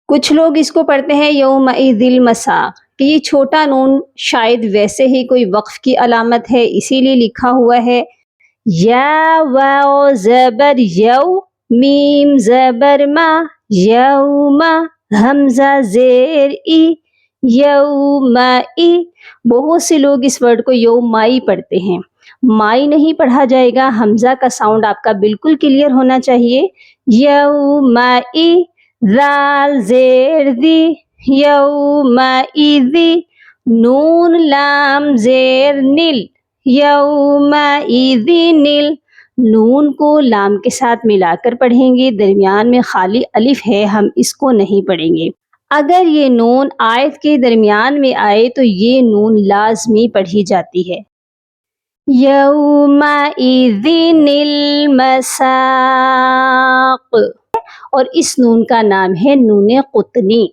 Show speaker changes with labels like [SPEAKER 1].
[SPEAKER 1] کچھ لوگ اس کو پڑھتے ہیں یومئذ المساق کہ یہ چھوٹا نون شاید ویسے ہی کوئی وقف کی علامت ہے، اسی لیے لکھا ہوا ہے۔ یا واو زبر یو، میم زبر ما، یوم، حمزہ زیر ای، یومئی۔ بہت سے لوگ اس ورڈ کو یومائی پڑھتے ہیں، مائی نہیں پڑھا جائے گا، حمزہ کا ساؤنڈ آپ کا بالکل کلیئر ہونا چاہیے۔ یومئی، ذال زیر دی، یومئذی، نون لام زیر نل، یومئذنل۔ نون کو لام کے ساتھ ملا کر پڑھیں گے، درمیان میں خالی الف ہے، ہم اس کو نہیں پڑھیں گے۔ اگر یہ نون آیت کے درمیان میں آئے تو یہ نون لازمی پڑھی جاتی ہے۔ یومئذن المساق، اور اس نون کا نام ہے نون قطنی۔